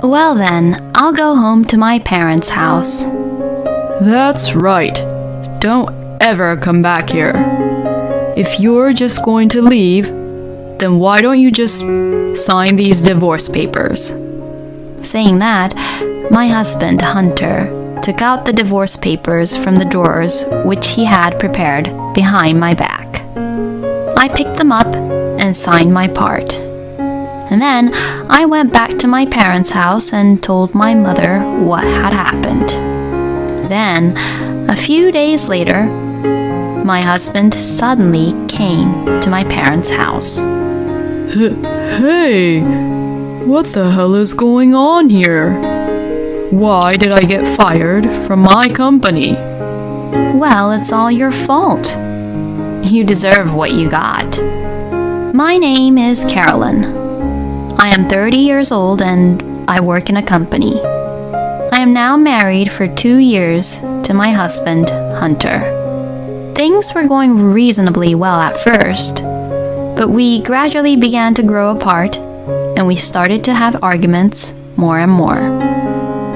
Well then, I'll go home to my parents' house. That's right. Don't ever come back here. If you're just going to leave, then why don't you just sign these divorce papers? Saying that, my husband, Hunter, took out the divorce papers from the drawers which he had prepared behind my back. I picked them up and signed my part. And then I went back to my parents' house and told my mother what had happened. Then, a few days later, my husband suddenly came to my parents' house. Hey, what the hell is going on here? Why did I get fired from my company? Well, it's all your fault. You deserve what you got. My name is Carolyn. I am 30 years old and I work in a company. I am now married for 2 years to my husband, Hunter. Things were going reasonably well at first, but we gradually began to grow apart and we started to have arguments more and more.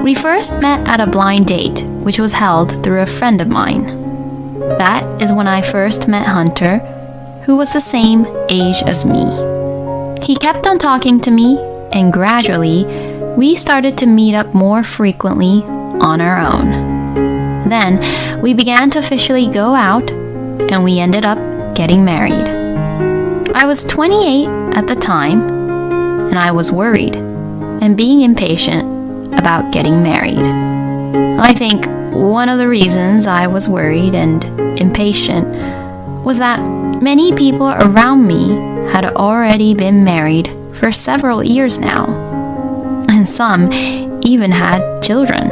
We first met at a blind date, which was held through a friend of mine. That is when I first met Hunter, who was the same age as me. He kept on talking to me, and gradually, we started to meet up more frequently on our own. Then, we began to officially go out, and we ended up getting married. I was 28 at the time, and I was worried and being impatient about getting married. I think one of the reasons I was worried and impatient was that many people around me had already been married for several years now, and some even had children.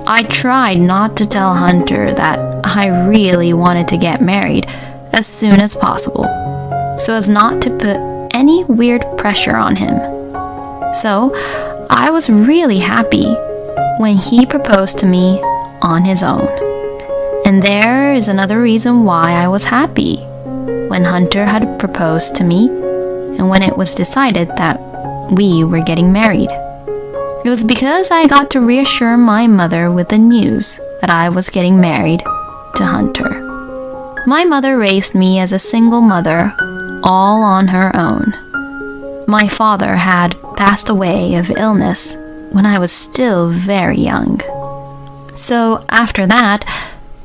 I tried not to tell Hunter that I really wanted to get married as soon as possible, so as not to put any weird pressure on him. So, I was really happy when he proposed to me on his own. And there is another reason why I was happy when Hunter had proposed to me and when it was decided that we were getting married. It was because I got to reassure my mother with the news that I was getting married to Hunter. My mother raised me as a single mother, all on her own. My father had passed away of illness when I was still very young. So after that,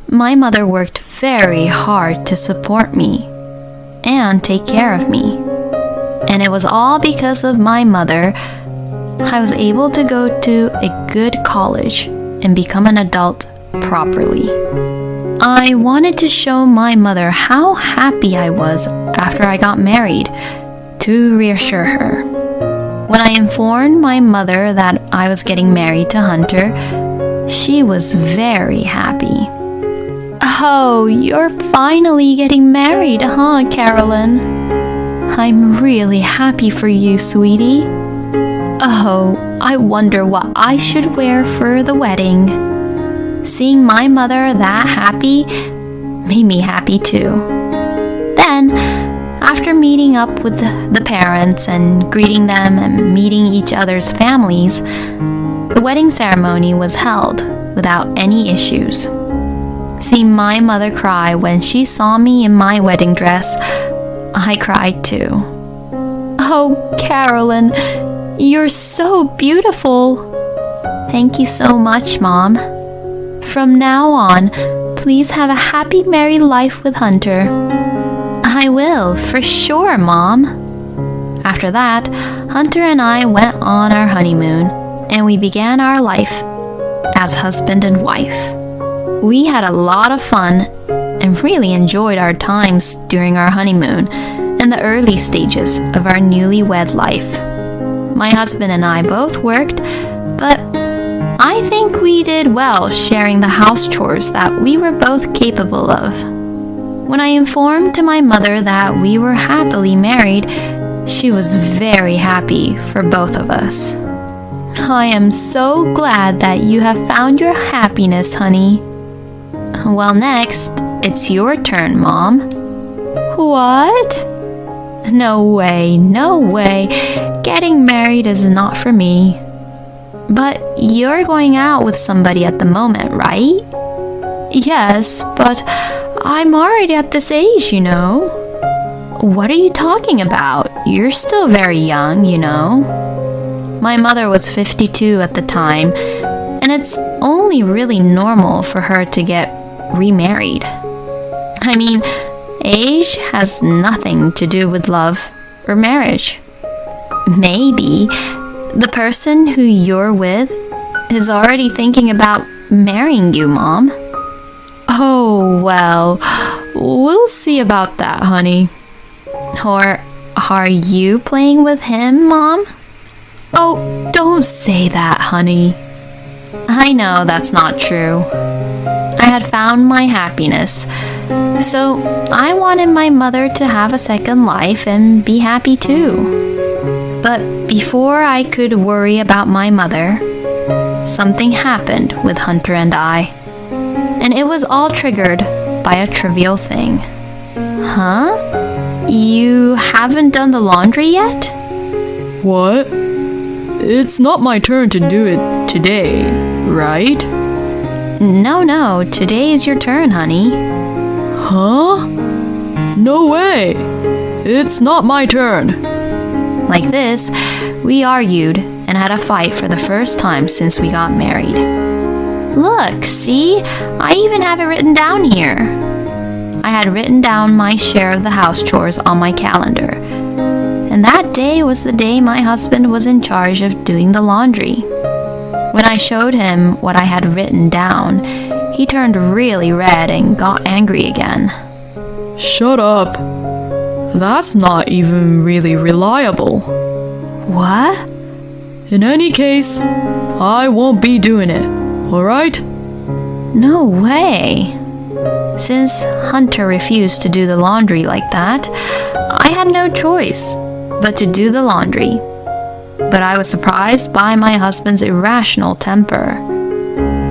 my mother worked very hard to support me and take care of me. And it was all because of my mother I was able to go to a good college and become an adult properly. I wanted to show my mother how happy I was after I got married, to reassure her. When I informed my mother that I was getting married to Hunter, she was very happy. Oh, you're finally getting married, huh, Carolyn? I'm really happy for you, sweetie. Oh, I wonder what I should wear for the wedding. Seeing my mother that happy made me happy too. Then, after meeting up with the parents and greeting them and meeting each other's families, the wedding ceremony was held without any issues. Seeing my mother cry when she saw me in my wedding dress, I cried too. Oh, Carolyn, you're so beautiful. Thank you so much, Mom. From now on, please have a happy married life with Hunter. I will, for sure, Mom. After that, Hunter and I went on our honeymoon, and we began our life as husband and wife. We had a lot of fun and really enjoyed our times during our honeymoon and the early stages of our newlywed life. My husband and I both worked, but I think we did well sharing the house chores that we were both capable of. When I informed to my mother that we were happily married, she was very happy for both of us. I am so glad that you have found your happiness, honey. Well, next, it's your turn, Mom. What? No way, no way. Getting married is not for me. But you're going out with somebody at the moment, right? Yes, but I'm already at this age, you know. What are you talking about? You're still very young, you know. My mother was 52 at the time, and it's only really normal for her to get remarried. I mean, age has nothing to do with love or marriage. Maybe the person who you're with is already thinking about marrying you, Mom. Oh, well, we'll see about that, honey. Or are you playing with him, Mom? Oh, don't say that, honey. I know that's not true. I had found my happiness, so I wanted my mother to have a second life and be happy too. But before I could worry about my mother, something happened with Hunter and I. And it was all triggered by a trivial thing. Huh? You haven't done the laundry yet? What? It's not my turn to do it today, right? No, today is your turn, honey. Huh? No way! It's not my turn. Like this, we argued and had a fight for the first time since we got married. Look, see? I even have it written down here. I had written down my share of the house chores on my calendar. And that day was the day my husband was in charge of doing the laundry. When I showed him what I had written down, he turned really red and got angry again. Shut up. That's not even really reliable. What? In any case, I won't be doing it, alright? No way. Since Hunter refused to do the laundry like that, I had no choice but to do the laundry. But I was surprised by my husband's irrational temper.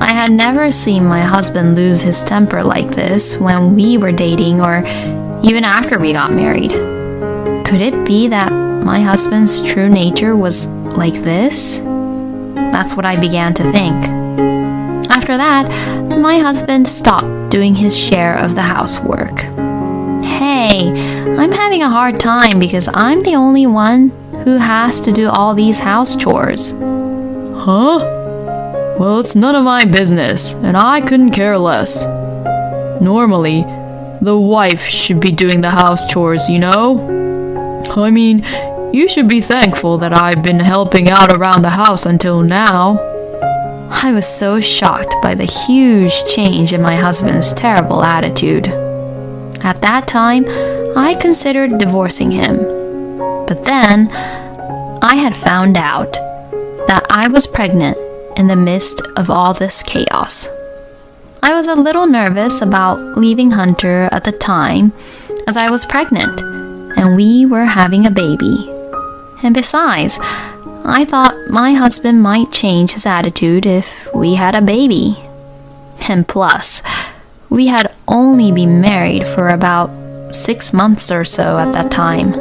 I had never seen my husband lose his temper like this when we were dating or even after we got married. Could it be that my husband's true nature was like this? That's what I began to think. After that, my husband stopped doing his share of the housework. Hey, I'm having a hard time because I'm the only one who has to do all these house chores. Huh? Well, it's none of my business, and I couldn't care less. Normally, the wife should be doing the house chores, you know? I mean, you should be thankful that I've been helping out around the house until now. I was so shocked by the huge change in my husband's terrible attitude. At that time, I considered divorcing him. But then, I had found out that I was pregnant in the midst of all this chaos. I was a little nervous about leaving Hunter at the time, as I was pregnant, and we were having a baby. And besides, I thought my husband might change his attitude if we had a baby. And plus, we had only been married for about 6 months or so at that time.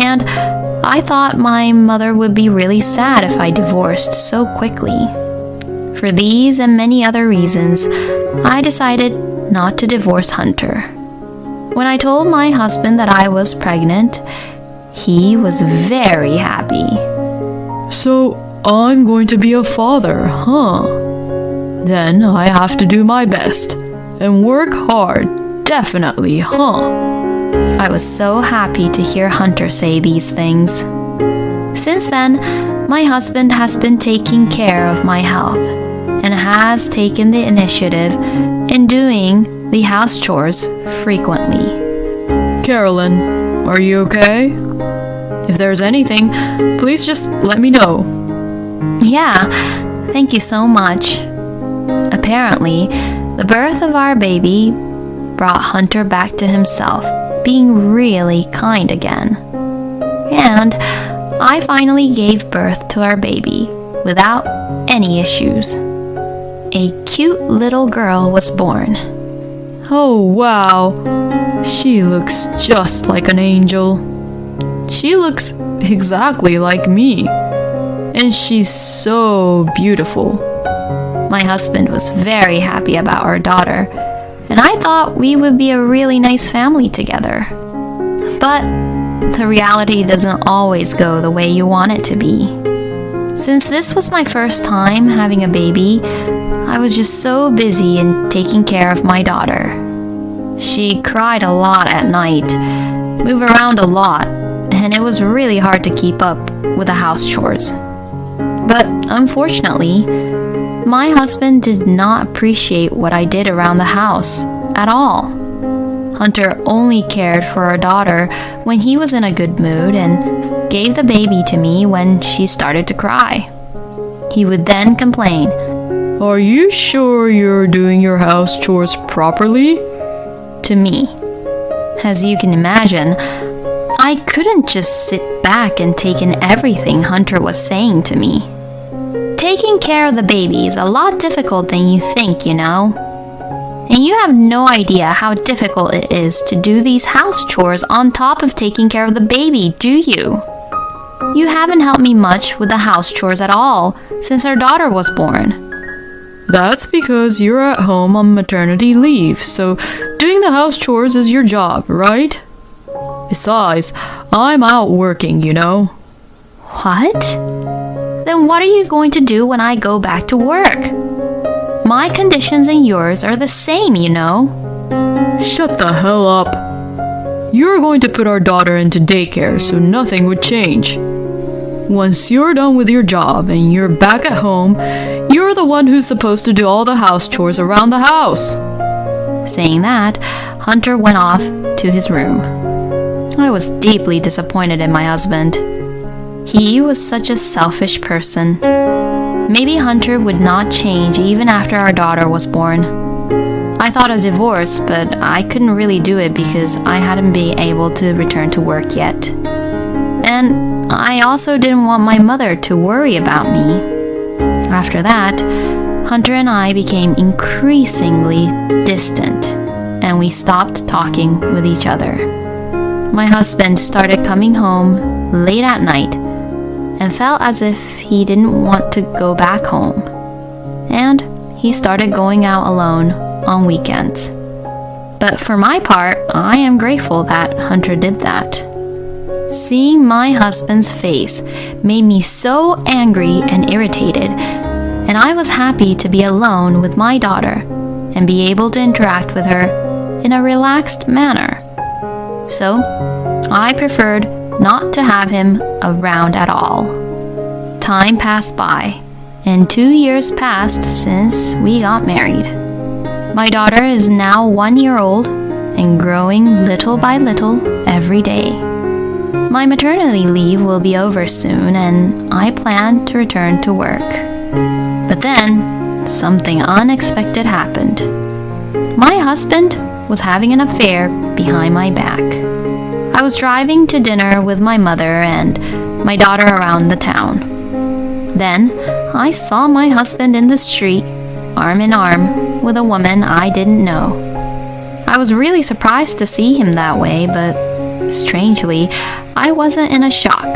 And I thought my mother would be really sad if I divorced so quickly. For these and many other reasons, I decided not to divorce Hunter. When I told my husband that I was pregnant, he was very happy. So, I'm going to be a father, huh? Then I have to do my best and work hard, definitely, huh? I was so happy to hear Hunter say these things. Since then, my husband has been taking care of my health and has taken the initiative in doing the house chores frequently. Carolyn, are you okay? If there's anything, please just let me know. Yeah, thank you so much. Apparently, the birth of our baby brought Hunter back to himself, being really kind again. And I finally gave birth to our baby without any issues. A cute little girl was born. Oh, wow. She looks just like an angel. She looks exactly like me. And she's so beautiful. My husband was very happy about our daughter, and I thought we would be a really nice family together. But the reality doesn't always go the way you want it to be. Since this was my first time having a baby, I was just so busy in taking care of my daughter. She cried a lot at night, moved around a lot, and it was really hard to keep up with the house chores. But unfortunately, my husband did not appreciate what I did around the house at all. Hunter only cared for our daughter when he was in a good mood and gave the baby to me when she started to cry. He would then complain, "Are you sure you're doing your house chores properly?" to me. As you can imagine, I couldn't just sit back and take in everything Hunter was saying to me. Taking care of the baby is a lot difficult than you think, you know. And you have no idea how difficult it is to do these house chores on top of taking care of the baby, do you? You haven't helped me much with the house chores at all since our daughter was born. That's because you're at home on maternity leave, so doing the house chores is your job, right? Besides, I'm out working, you know. What? Then what are you going to do when I go back to work? My conditions and yours are the same, you know. Shut the hell up. You're going to put our daughter into daycare, so nothing would change. Once you're done with your job and you're back at home, you're the one who's supposed to do all the house chores around the house. Saying that, Hunter went off to his room. I was deeply disappointed in my husband. He was such a selfish person. Maybe Hunter would not change even after our daughter was born. I thought of divorce, but I couldn't really do it because I hadn't been able to return to work yet. And I also didn't want my mother to worry about me. After that, Hunter and I became increasingly distant, and we stopped talking with each other. My husband started coming home late at night and felt as if he didn't want to go back home. And he started going out alone on weekends. But for my part, I am grateful that Hunter did that. Seeing my husband's face made me so angry and irritated, and I was happy to be alone with my daughter and be able to interact with her in a relaxed manner. So, I preferred not to have him around at all. Time passed by, and 2 years passed since we got married. My daughter is now 1 year old and growing little by little every day. My maternity leave will be over soon, and I plan to return to work. But then, something unexpected happened. My husband was having an affair behind my back. I was driving to dinner with my mother and my daughter around the town. Then, I saw my husband in the street, arm in arm, with a woman I didn't know. I was really surprised to see him that way, but strangely, I wasn't in a shock.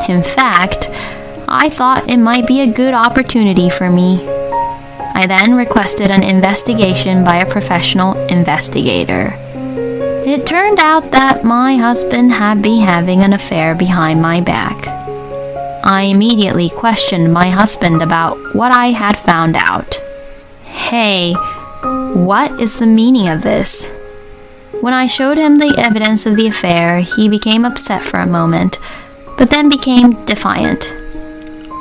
In fact, I thought it might be a good opportunity for me. I then requested an investigation by a professional investigator. It turned out that my husband had been having an affair behind my back. I immediately questioned my husband about what I had found out. Hey, what is the meaning of this? When I showed him the evidence of the affair, he became upset for a moment, but then became defiant.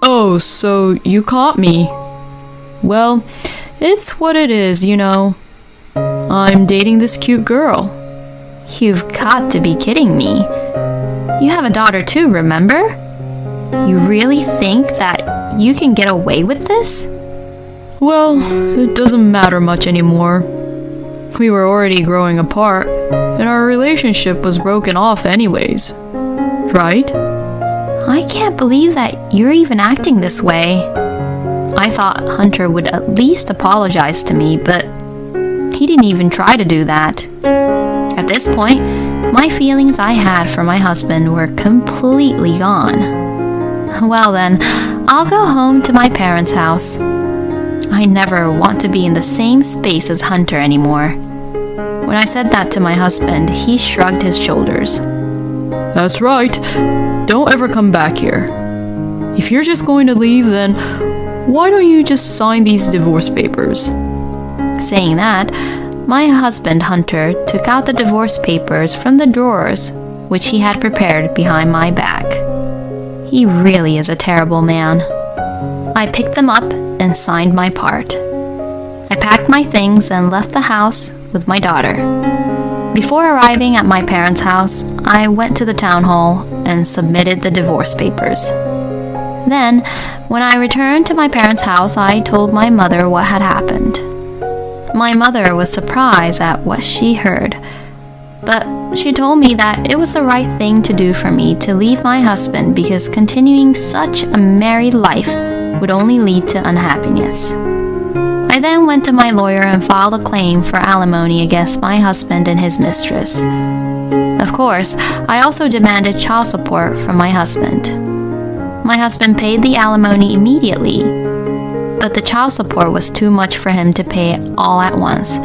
"Oh, so you caught me. Well, it's what it is, you know. I'm dating this cute girl." You've got to be kidding me. You have a daughter too, remember? You really think that you can get away with this? Well, it doesn't matter much anymore. We were already growing apart, and our relationship was broken off anyways. Right? I can't believe that you're even acting this way. I thought Hunter would at least apologize to me, but he didn't even try to do that. At this point, my feelings I had for my husband were completely gone. Well then, I'll go home to my parents' house. I never want to be in the same space as Hunter anymore. When I said that to my husband, he shrugged his shoulders. That's right. Don't ever come back here. If you're just going to leave, then why don't you just sign these divorce papers? Saying that, my husband Hunter took out the divorce papers from the drawers which he had prepared behind my back. He really is a terrible man. I picked them up and signed my part. I packed my things and left the house with my daughter. Before arriving at my parents' house, I went to the town hall and submitted the divorce papers. Then, when I returned to my parents' house, I told my mother what had happened. My mother was surprised at what she heard, but she told me that it was the right thing to do for me to leave my husband because continuing such a married life would only lead to unhappiness. I then went to my lawyer and filed a claim for alimony against my husband and his mistress. Of course, I also demanded child support from my husband. My husband paid the alimony immediately, but the child support was too much for him to pay all at once,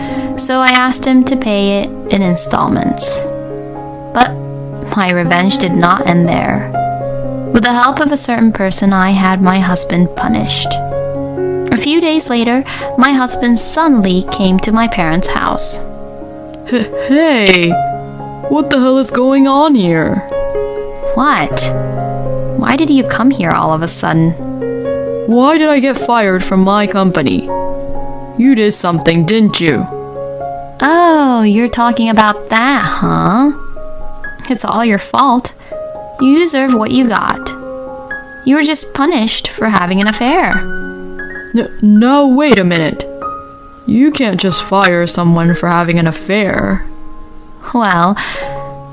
so I asked him to pay it in installments. But my revenge did not end there. With the help of a certain person, I had my husband punished. A few days later, my husband suddenly came to my parents' house. Hey, what the hell is going on here? What? Why did you come here all of a sudden? Why did I get fired from my company? You did something, didn't you? Oh, you're talking about that, huh? It's all your fault. You deserve what you got. You were just punished for having an affair. No, wait a minute. You can't just fire someone for having an affair. Well,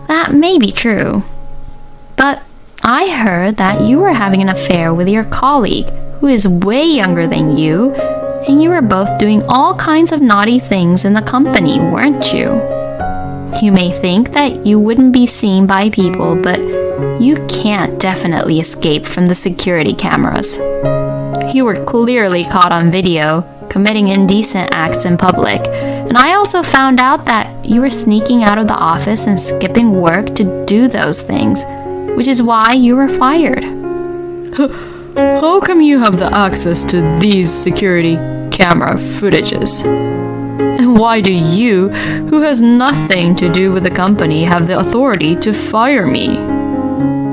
that may be true. But I heard that you were having an affair with your colleague, who is way younger than you, and you were both doing all kinds of naughty things in the company, weren't you? You may think that you wouldn't be seen by people, but you can't definitely escape from the security cameras. You were clearly caught on video, committing indecent acts in public, and I also found out that you were sneaking out of the office and skipping work to do those things, which is why you were fired. How come you have the access to these security camera footages? And why do you, who has nothing to do with the company, have the authority to fire me?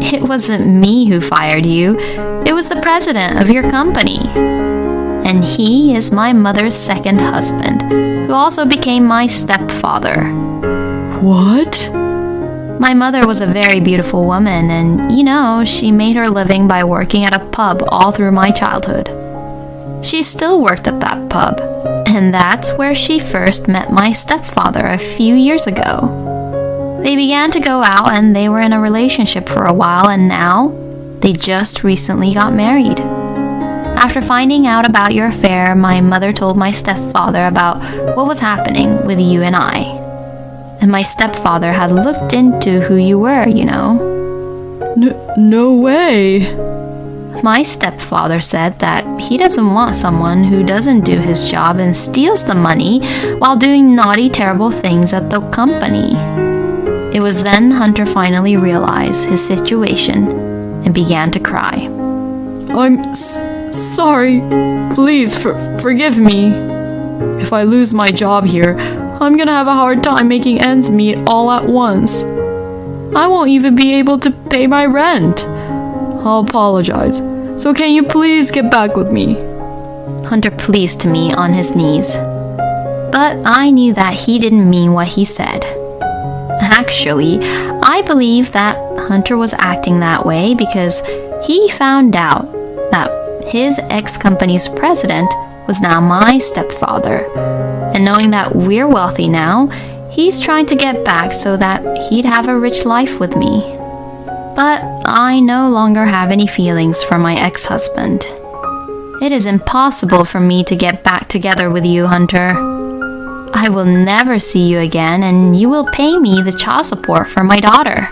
It wasn't me who fired you. It was the president of your company. And he is my mother's second husband, who also became my stepfather. What? My mother was a very beautiful woman, and she made her living by working at a pub all through my childhood. She still worked at that pub, and that's where she first met my stepfather a few years ago. They began to go out and they were in a relationship for a while, and now they just recently got married. After finding out about your affair, my mother told my stepfather about what was happening with you and I. And my stepfather had looked into who you were, No way. My stepfather said that he doesn't want someone who doesn't do his job and steals the money while doing naughty, terrible things at the company. It was then Hunter finally realized his situation and began to cry. I'm sorry. Please forgive me. If I lose my job here, I'm gonna have a hard time making ends meet all at once. I won't even be able to pay my rent. I'll apologize. So can you please get back with me? Hunter pleaded to me on his knees. But I knew that he didn't mean what he said. Actually, I believe that Hunter was acting that way because he found out that his ex-company's president was now my stepfather. And knowing that we're wealthy now, he's trying to get back so that he'd have a rich life with me. But I no longer have any feelings for my ex-husband. It is impossible for me to get back together with you, Hunter. I will never see you again, and you will pay me the child support for my daughter.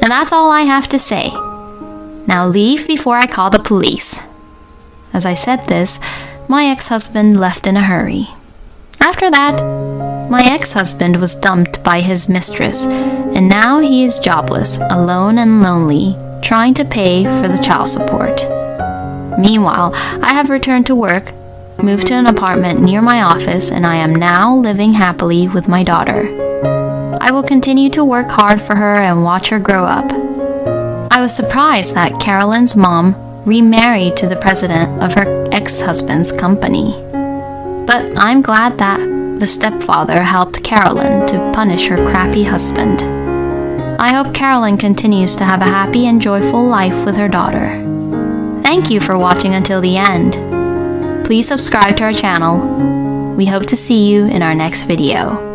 And that's all I have to say. Now leave before I call the police." As I said this, my ex-husband left in a hurry. After that, my ex-husband was dumped by his mistress, and now he is jobless, alone and lonely, trying to pay for the child support. Meanwhile, I have returned to work, moved to an apartment near my office, and I am now living happily with my daughter. I will continue to work hard for her and watch her grow up. I was surprised that Carolyn's mom remarried to the president of her ex-husband's company. But I'm glad that the stepfather helped Carolyn to punish her crappy husband. I hope Carolyn continues to have a happy and joyful life with her daughter. Thank you for watching until the end. Please subscribe to our channel. We hope to see you in our next video.